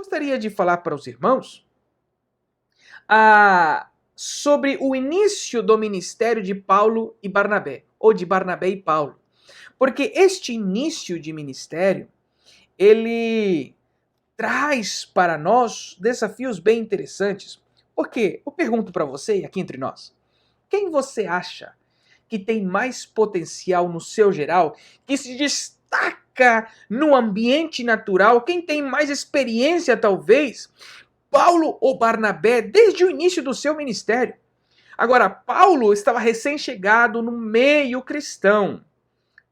Gostaria de falar para os irmãos sobre o início do ministério de Paulo e Barnabé, ou de Barnabé e Paulo. Porque este início de ministério, ele traz para nós desafios bem interessantes. Porque eu pergunto para você, aqui entre nós, quem você acha que tem mais potencial no seu geral, que se destaca no ambiente natural, quem tem mais experiência talvez, Paulo ou Barnabé, desde o início do seu ministério? Agora, Paulo estava recém-chegado no meio cristão,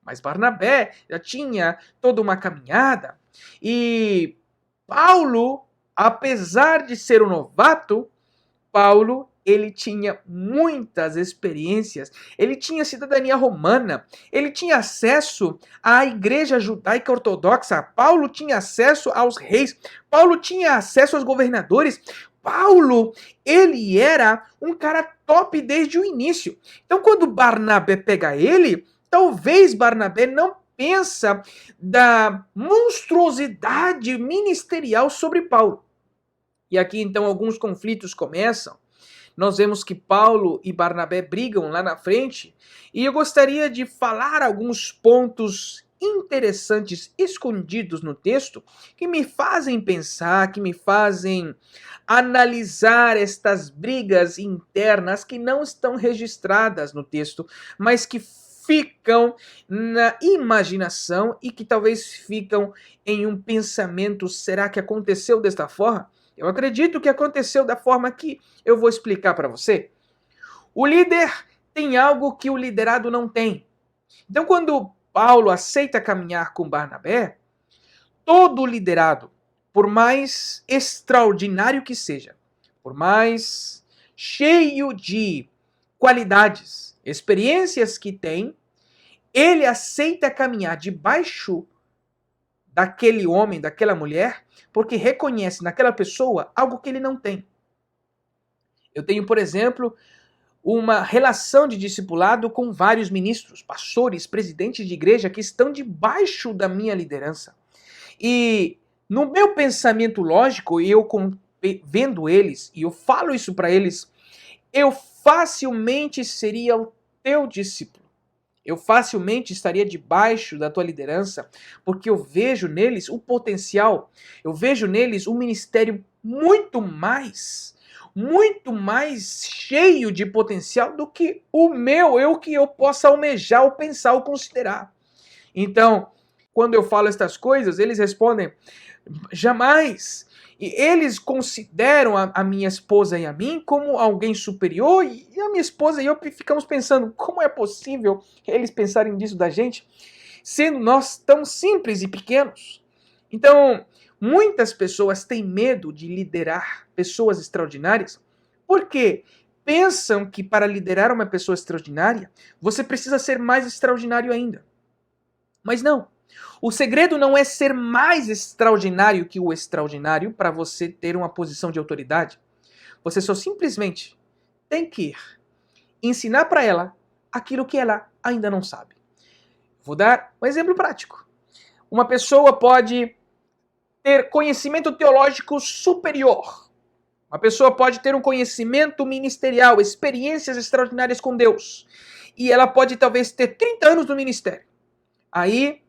mas Barnabé já tinha toda uma caminhada. E Paulo, apesar de ser um novato, Paulo, ele tinha muitas experiências, ele tinha cidadania romana, ele tinha acesso à igreja judaica ortodoxa, Paulo tinha acesso aos reis, Paulo tinha acesso aos governadores, Paulo, ele era um cara top desde o início. Então, quando Barnabé pega ele, talvez Barnabé não pensa da monstruosidade ministerial sobre Paulo. E aqui então alguns conflitos começam. Nós vemos que Paulo e Barnabé brigam lá na frente, e eu gostaria de falar alguns pontos interessantes escondidos no texto que me fazem pensar, que me fazem analisar estas brigas internas que não estão registradas no texto, mas que ficam na imaginação e que talvez ficam em um pensamento: será que aconteceu desta forma? Eu acredito que aconteceu da forma que eu vou explicar para você. O líder tem algo que o liderado não tem. Então, quando Paulo aceita caminhar com Barnabé, todo liderado, por mais extraordinário que seja, por mais cheio de qualidades, experiências que tem, ele aceita caminhar debaixo daquele homem, daquela mulher, porque reconhece naquela pessoa algo que ele não tem. Eu tenho, por exemplo, uma relação de discipulado com vários ministros, pastores, presidentes de igreja que estão debaixo da minha liderança. E no meu pensamento lógico, eu vendo eles, e eu falo isso para eles, eu facilmente seria o teu discípulo. Eu facilmente estaria debaixo da tua liderança, porque eu vejo neles o potencial, eu vejo neles um ministério muito mais cheio de potencial do que o meu, que eu possa almejar, ou pensar, ou considerar. Então, quando eu falo estas coisas, eles respondem: jamais. E eles consideram a minha esposa e a mim como alguém superior, e a minha esposa e eu ficamos pensando: como é possível eles pensarem disso da gente, sendo nós tão simples e pequenos? Então, muitas pessoas têm medo de liderar pessoas extraordinárias porque pensam que para liderar uma pessoa extraordinária, você precisa ser mais extraordinário ainda. Mas não. O segredo não é ser mais extraordinário que o extraordinário para você ter uma posição de autoridade. Você só simplesmente tem que ensinar para ela aquilo que ela ainda não sabe. Vou dar um exemplo prático. Uma pessoa pode ter conhecimento teológico superior. Uma pessoa pode ter um conhecimento ministerial, experiências extraordinárias com Deus. E ela pode talvez ter 30 anos no ministério. Aí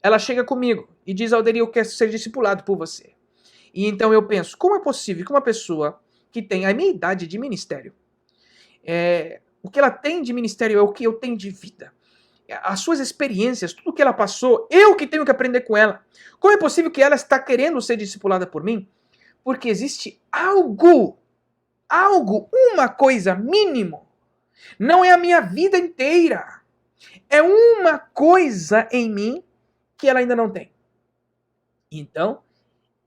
ela chega comigo e diz: Alderir, eu quero ser discipulado por você. E então eu penso: como é possível que uma pessoa que tem a minha idade de ministério, o que ela tem de ministério é o que eu tenho de vida, as suas experiências, tudo que ela passou, eu que tenho que aprender com ela. Como é possível que ela está querendo ser discipulada por mim? Porque existe algo, uma coisa mínimo. Não é a minha vida inteira. É uma coisa em mim que ela ainda não tem. Então,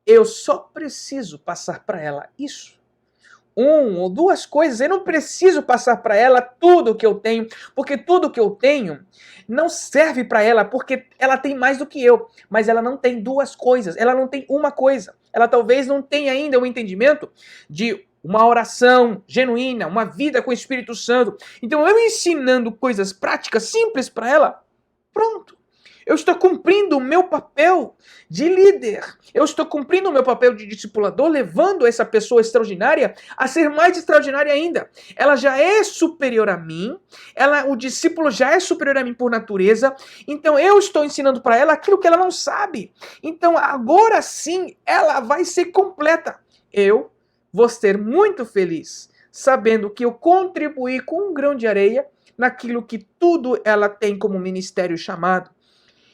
eu só preciso passar para ela isso. Uma ou duas coisas, eu não preciso passar para ela tudo o que eu tenho, porque tudo que eu tenho não serve para ela, porque ela tem mais do que eu, mas ela não tem duas coisas, ela não tem uma coisa. Ela talvez não tenha ainda o entendimento de uma oração genuína, uma vida com o Espírito Santo. Então, eu ensinando coisas práticas, simples para ela, pronto. Eu estou cumprindo o meu papel de líder. Eu estou cumprindo o meu papel de discipulador, levando essa pessoa extraordinária a ser mais extraordinária ainda. Ela já é superior a mim, o discípulo já é superior a mim por natureza, então eu estou ensinando para ela aquilo que ela não sabe. Então agora sim ela vai ser completa. Eu vou ser muito feliz sabendo que eu contribuí com um grão de areia naquilo que tudo ela tem como ministério chamado.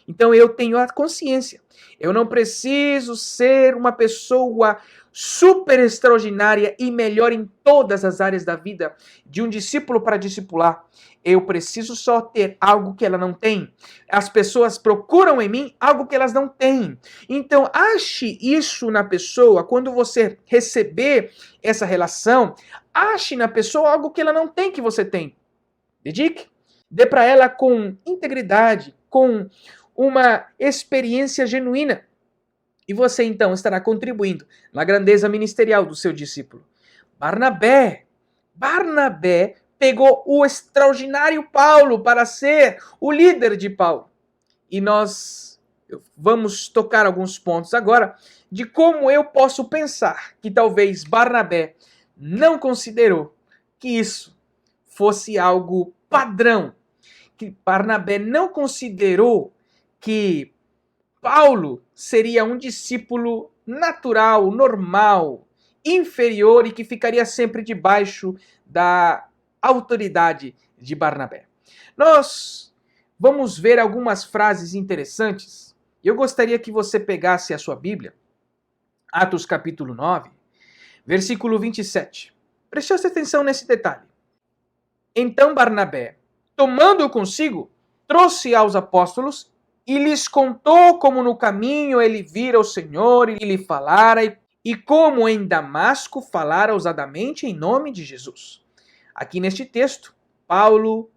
Então eu tenho a consciência. Eu não preciso ser uma pessoa super extraordinária e melhor em todas as áreas da vida de um discípulo para discipular. Eu preciso só ter algo que ela não tem. As pessoas procuram em mim algo que elas não têm. Então ache isso na pessoa. Quando você receber essa relação, ache na pessoa algo que ela não tem que você tem. Dedique. Dê para ela com integridade, com uma experiência genuína. E você então estará contribuindo na grandeza ministerial do seu discípulo. Barnabé pegou o extraordinário Paulo para ser o líder de Paulo. E nós vamos tocar alguns pontos agora de como eu posso pensar que talvez Barnabé não considerou que isso fosse algo padrão. Que Barnabé não considerou que Paulo seria um discípulo natural, normal, inferior e que ficaria sempre debaixo da autoridade de Barnabé. Nós vamos ver algumas frases interessantes. Eu gostaria que você pegasse a sua Bíblia, Atos capítulo 9, versículo 27. Preste atenção nesse detalhe. Então Barnabé, tomando-o consigo, trouxe aos apóstolos e lhes contou como no caminho ele vira o Senhor e lhe falara, e como em Damasco falara ousadamente em nome de Jesus. Aqui neste texto, Paulo,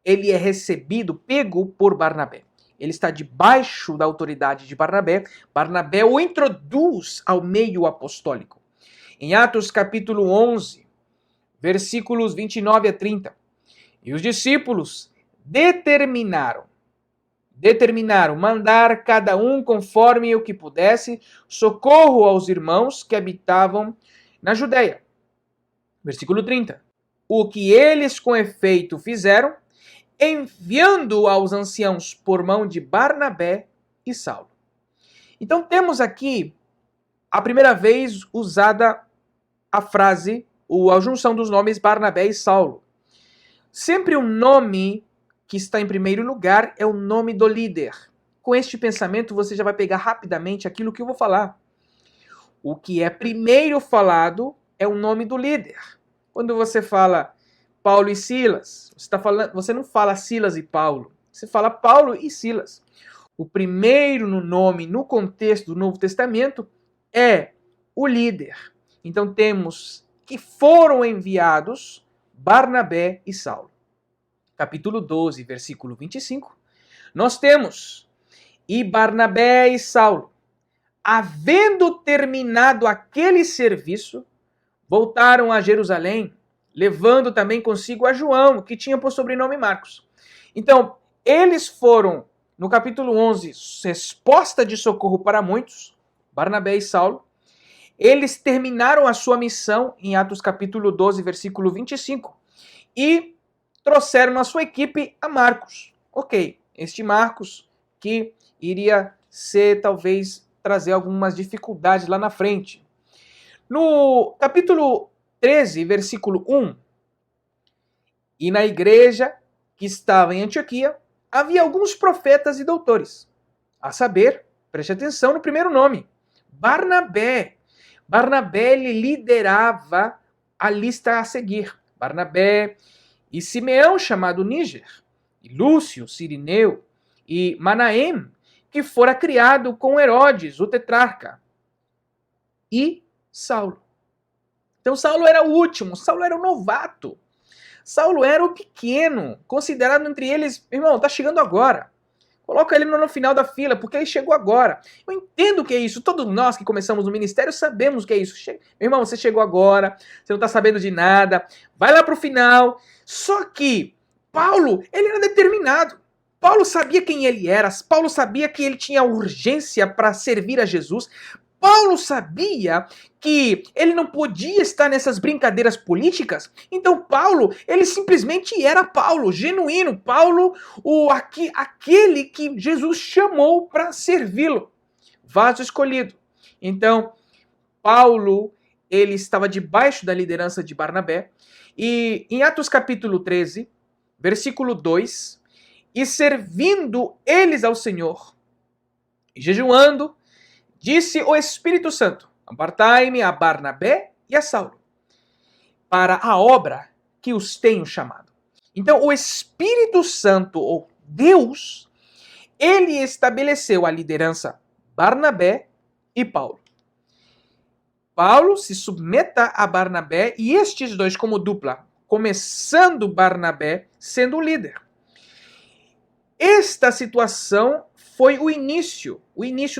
ele é recebido, pego por Barnabé. Ele está debaixo da autoridade de Barnabé. Barnabé o introduz ao meio apostólico. Em Atos capítulo 11, versículos 29 a 30. E os discípulos determinaram mandar cada um conforme o que pudesse socorro aos irmãos que habitavam na Judéia. Versículo 30. O que eles com efeito fizeram, enviando aos anciãos por mão de Barnabé e Saulo. Então temos aqui a primeira vez usada a frase, a junção dos nomes Barnabé e Saulo. Sempre o nome que está em primeiro lugar é o nome do líder. Com este pensamento, você já vai pegar rapidamente aquilo que eu vou falar. O que é primeiro falado é o nome do líder. Quando você fala Paulo e Silas, você não fala Silas e Paulo. Você fala Paulo e Silas. O primeiro no nome, no contexto do Novo Testamento, é o líder. Então temos que foram enviados Barnabé e Saulo. Capítulo 12, versículo 25, nós temos: e Barnabé e Saulo, havendo terminado aquele serviço, voltaram a Jerusalém, levando também consigo a João, que tinha por sobrenome Marcos. Então, eles foram, no capítulo 11, resposta de socorro para muitos, Barnabé e Saulo. Eles terminaram a sua missão em Atos capítulo 12, versículo 25, e trouxeram na sua equipe a Marcos. Ok, este Marcos que iria talvez trazer algumas dificuldades lá na frente. No capítulo 13, versículo 1, e na igreja que estava em Antioquia, havia alguns profetas e doutores. A saber, preste atenção no primeiro nome, Barnabé. Barnabé ele liderava a lista a seguir. Barnabé e Simeão, chamado Níger, e Lúcio, Cirineu, e Manaém, que fora criado com Herodes, o tetrarca, e Saulo. Então Saulo era o último, Saulo era o novato, Saulo era o pequeno, considerado entre eles, irmão, tá chegando agora. Coloca ele no final da fila, porque ele chegou agora. Eu entendo o que é isso. Todos nós que começamos no ministério sabemos o que é isso. Meu irmão, você chegou agora, você não está sabendo de nada. Vai lá para o final. Só que Paulo, ele era determinado. Paulo sabia quem ele era, Paulo sabia que ele tinha urgência para servir a Jesus. Paulo sabia que ele não podia estar nessas brincadeiras políticas. Então Paulo, ele simplesmente era Paulo, genuíno, Paulo, aquele que Jesus chamou para servi-lo, vaso escolhido. Então, Paulo, ele estava debaixo da liderança de Barnabé, e em Atos capítulo 13, versículo 2, e servindo eles ao Senhor, e jejuando, disse o Espírito Santo: apartai-me a Barnabé e a Saulo para a obra que os tenho chamado. Então, o Espírito Santo, ou Deus, ele estabeleceu a liderança Barnabé e Paulo. Paulo se submeta a Barnabé e estes dois como dupla, começando Barnabé sendo o líder. Esta situação foi o início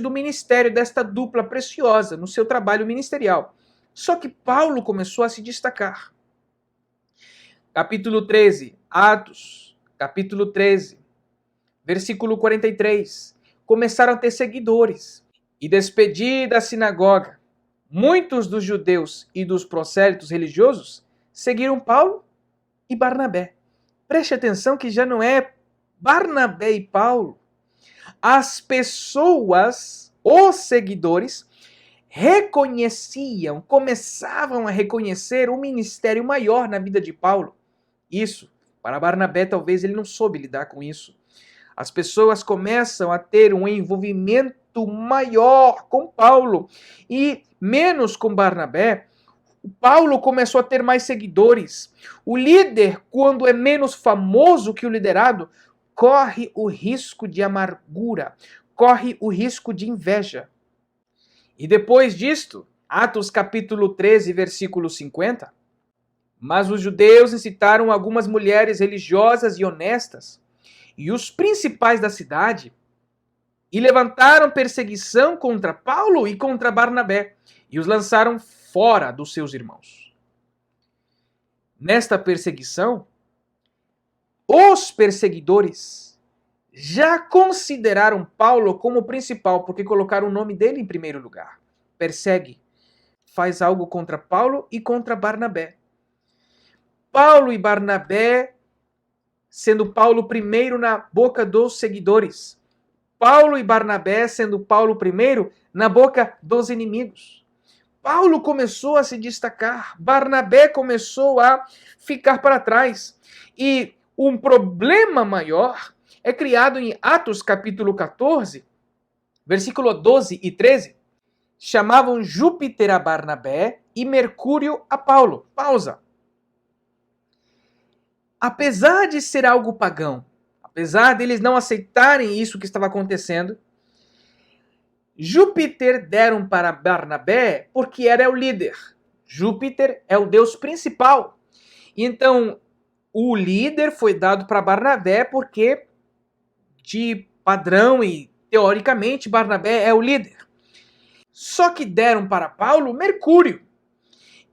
do ministério desta dupla preciosa no seu trabalho ministerial. Só que Paulo começou a se destacar. Capítulo 13, Atos, capítulo 13, versículo 43. Começaram a ter seguidores. E despedida da sinagoga, muitos dos judeus e dos prosélitos religiosos seguiram Paulo e Barnabé. Preste atenção que já não é Barnabé e Paulo. As pessoas, os seguidores, reconheciam, começavam a reconhecer o ministério maior na vida de Paulo. Isso, para Barnabé, talvez ele não soube lidar com isso. As pessoas começam a ter um envolvimento maior com Paulo e menos com Barnabé. Paulo começou a ter mais seguidores. O líder, quando é menos famoso que o liderado, corre o risco de amargura, corre o risco de inveja. E depois disto, Atos capítulo 13, versículo 50, mas os judeus incitaram algumas mulheres religiosas e honestas e os principais da cidade e levantaram perseguição contra Paulo e contra Barnabé e os lançaram fora dos seus irmãos. Nesta perseguição, os perseguidores já consideraram Paulo como principal, porque colocaram o nome dele em primeiro lugar. Persegue, faz algo contra Paulo e contra Barnabé. Paulo e Barnabé, sendo Paulo primeiro na boca dos seguidores. Paulo e Barnabé, sendo Paulo primeiro na boca dos inimigos. Paulo começou a se destacar, Barnabé começou a ficar para trás. E um problema maior é criado em Atos capítulo 14, versículo 12 e 13. Chamavam Júpiter a Barnabé e Mercúrio a Paulo. Pausa. Apesar de ser algo pagão, apesar deles não aceitarem isso que estava acontecendo, Júpiter deram para Barnabé porque era o líder. Júpiter é o deus principal. Então, o líder foi dado para Barnabé porque, de padrão e teoricamente, Barnabé é o líder. Só que deram para Paulo Mercúrio.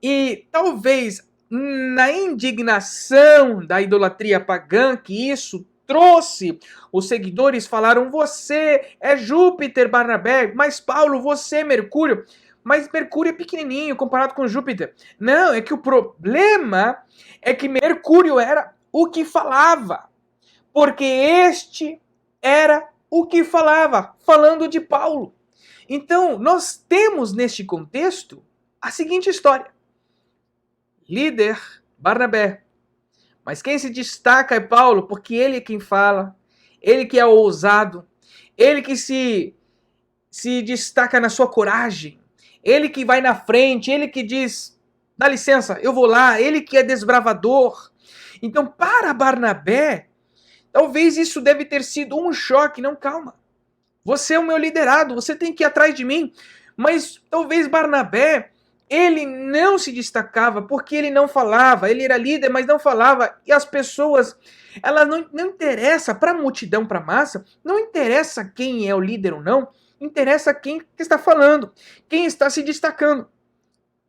E talvez na indignação da idolatria pagã que isso trouxe, os seguidores falaram: você é Júpiter, Barnabé, mas Paulo, você é Mercúrio. Mas Mercúrio é pequenininho comparado com Júpiter. Não, é que o problema é que Mercúrio era o que falava. Porque este era o que falava, falando de Paulo. Então, nós temos neste contexto a seguinte história. Líder, Barnabé. Mas quem se destaca é Paulo, porque ele é quem fala, ele que é ousado, ele que se destaca na sua coragem, ele que vai na frente, ele que diz, dá licença, eu vou lá, ele que é desbravador. Então, para Barnabé, talvez isso deve ter sido um choque. Não, calma. Você é o meu liderado, você tem que ir atrás de mim. Mas talvez Barnabé, ele não se destacava porque ele não falava. Ele era líder, mas não falava. E as pessoas, elas não interessa para a multidão, para a massa, não interessa quem é o líder ou não, interessa quem está falando, quem está se destacando.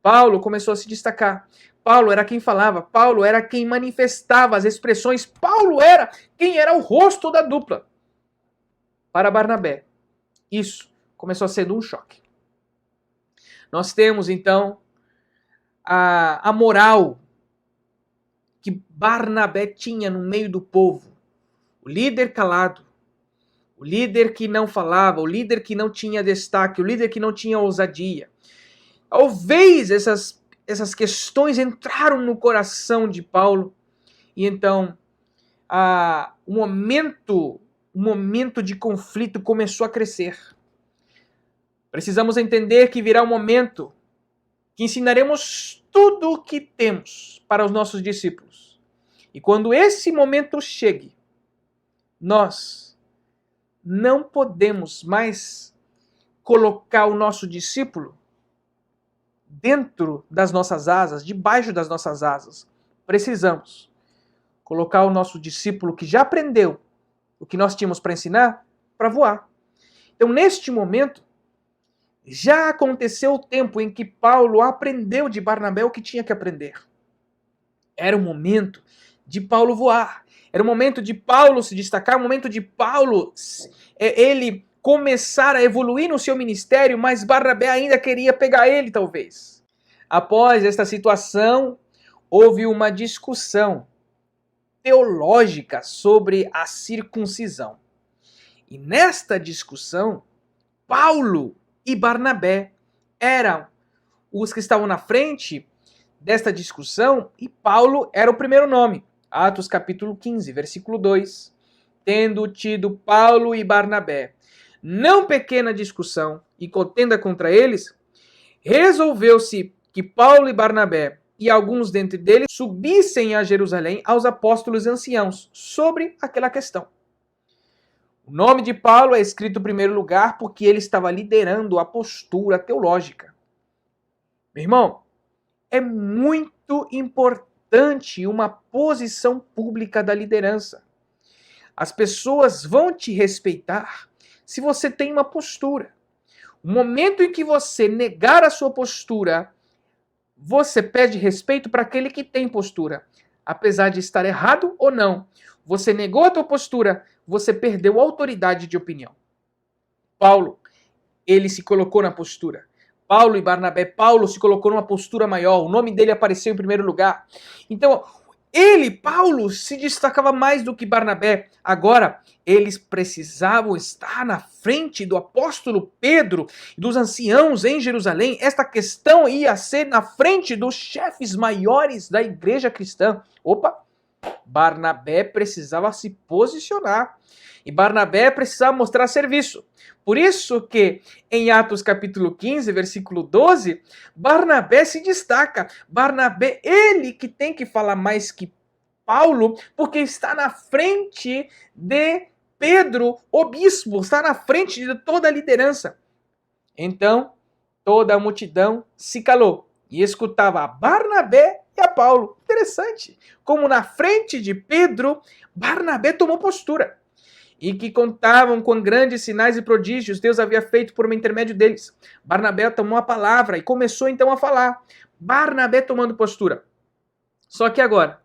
Paulo começou a se destacar. Paulo era quem falava, Paulo era quem manifestava as expressões, Paulo era quem era o rosto da dupla. para Barnabé, isso começou sendo um choque. Nós temos, então, a moral que Barnabé tinha no meio do povo. O líder calado, o líder que não falava, o líder que não tinha destaque, o líder que não tinha ousadia. Talvez essas questões entraram no coração de Paulo e então o momento de conflito começou a crescer. Precisamos entender que virá um momento que ensinaremos tudo o que temos para os nossos discípulos. E quando esse momento chegue, nós não podemos mais colocar o nosso discípulo dentro das nossas asas, debaixo das nossas asas. Precisamos colocar o nosso discípulo que já aprendeu o que nós tínhamos para ensinar, para voar. Então, neste momento, já aconteceu o tempo em que Paulo aprendeu de Barnabé o que tinha que aprender. Era o momento de Paulo voar. Era o momento de Paulo se destacar, o momento de Paulo ele começar a evoluir no seu ministério, mas Barnabé ainda queria pegar ele, talvez. Após esta situação, houve uma discussão teológica sobre a circuncisão. E nesta discussão, Paulo e Barnabé eram os que estavam na frente desta discussão e Paulo era o primeiro nome. Atos capítulo 15, versículo 2. Tendo tido Paulo e Barnabé não pequena discussão e contenda contra eles, resolveu-se que Paulo e Barnabé e alguns dentre deles subissem a Jerusalém aos apóstolos anciãos sobre aquela questão. O nome de Paulo é escrito em primeiro lugar porque ele estava liderando a postura teológica. Meu irmão, é muito importante uma posição pública da liderança. As pessoas vão te respeitar se você tem uma postura. O momento em que você negar a sua postura, você pede respeito para aquele que tem postura. Apesar de estar errado ou não, você negou a tua postura, você perdeu a autoridade de opinião. Paulo, ele se colocou na postura. Paulo e Barnabé, Paulo se colocou numa postura maior, o nome dele apareceu em primeiro lugar. Então, Paulo, se destacava mais do que Barnabé. Agora, eles precisavam estar na frente do apóstolo Pedro e dos anciãos em Jerusalém. Esta questão ia ser na frente dos chefes maiores da igreja cristã. Barnabé precisava se posicionar. E Barnabé precisava mostrar serviço. Por isso que em Atos capítulo 15, versículo 12, Barnabé se destaca. Barnabé, ele que tem que falar mais que Paulo, porque está na frente de Pedro, o bispo, está na frente de toda a liderança. Então, toda a multidão se calou e escutava a Barnabé e a Paulo. Interessante, como na frente de Pedro, Barnabé tomou postura. E que contavam com grandes sinais e prodígios Deus havia feito por intermédio deles. Barnabé tomou a palavra e começou então a falar. Barnabé tomando postura. Só que agora,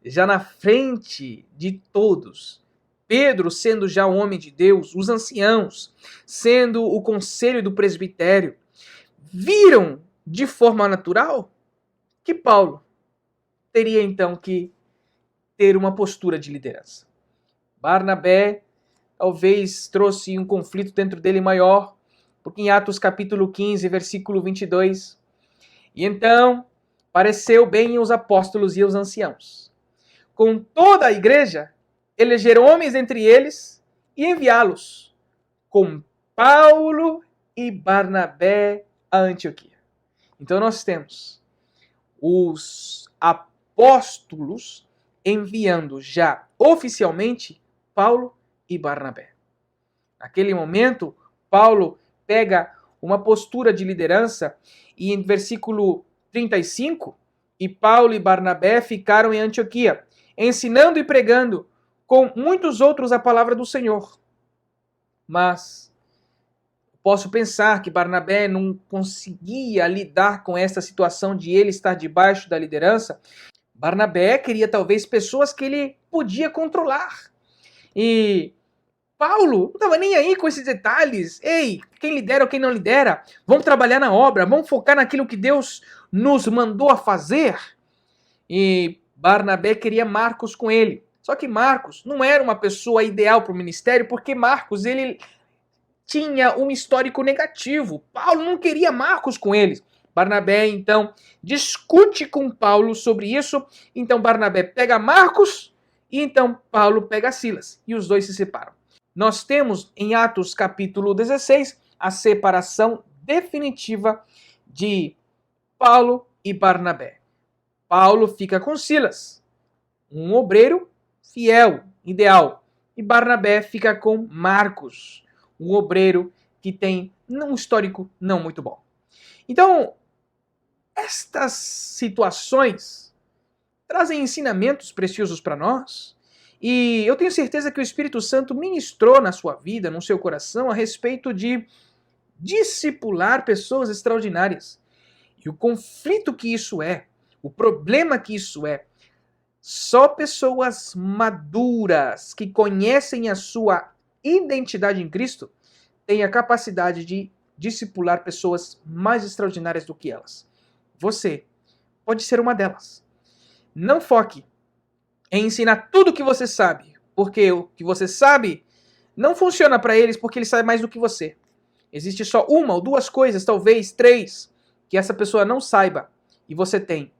já na frente de todos, Pedro sendo já o homem de Deus, os anciãos, sendo o conselho do presbitério, viram de forma natural que Paulo teria então que ter uma postura de liderança. Barnabé talvez trouxe um conflito dentro dele maior, porque em Atos capítulo 15, versículo 22, e então pareceu bem os apóstolos e os anciãos, com toda a igreja, eleger homens entre eles e enviá-los com Paulo e Barnabé a Antioquia. Então nós temos os apóstolos enviando já oficialmente Paulo e Barnabé. Naquele momento, Paulo pega uma postura de liderança e em versículo 35, e Paulo e Barnabé ficaram em Antioquia, ensinando e pregando com muitos outros a palavra do Senhor. Mas posso pensar que Barnabé não conseguia lidar com essa situação de ele estar debaixo da liderança. Barnabé queria talvez pessoas que ele podia controlar. E Paulo não estava nem aí com esses detalhes. Ei, quem lidera ou quem não lidera? Vamos trabalhar na obra, vamos focar naquilo que Deus nos mandou a fazer. E Barnabé queria Marcos com ele. Só que Marcos não era uma pessoa ideal para o ministério, porque Marcos ele tinha um histórico negativo. Paulo não queria Marcos com eles. Barnabé, então, discute com Paulo sobre isso. Então, Barnabé pega Marcos e então Paulo pega Silas. E os dois se separam. Nós temos em Atos capítulo 16 a separação definitiva de Paulo e Barnabé. Paulo fica com Silas, um obreiro fiel, ideal. E Barnabé fica com Marcos, um obreiro que tem um histórico não muito bom. Então, estas situações trazem ensinamentos preciosos para nós. E eu tenho certeza que o Espírito Santo ministrou na sua vida, no seu coração, a respeito de discipular pessoas extraordinárias. E o conflito que isso é, o problema que isso é, só pessoas maduras que conhecem a sua identidade em Cristo têm a capacidade de discipular pessoas mais extraordinárias do que elas. Você pode ser uma delas. Não foque em ensinar tudo o que você sabe, porque o que você sabe não funciona para eles porque eles sabem mais do que você. Existe só uma ou duas coisas, talvez três, que essa pessoa não saiba e você tem.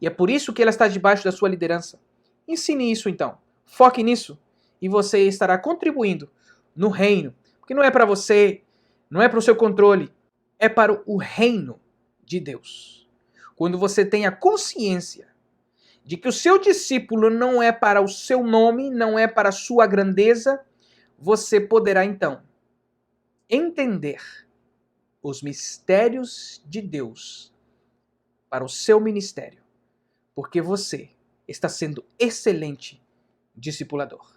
E é por isso que ela está debaixo da sua liderança. Ensine isso então. Foque nisso e você estará contribuindo no reino. Porque não é para você, não é para o seu controle, é para o reino de Deus. Quando você tem a consciência de que o seu discípulo não é para o seu nome, não é para a sua grandeza, você poderá então entender os mistérios de Deus para o seu ministério, porque você está sendo excelente discipulador.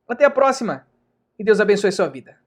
Até a próxima e Deus abençoe sua vida.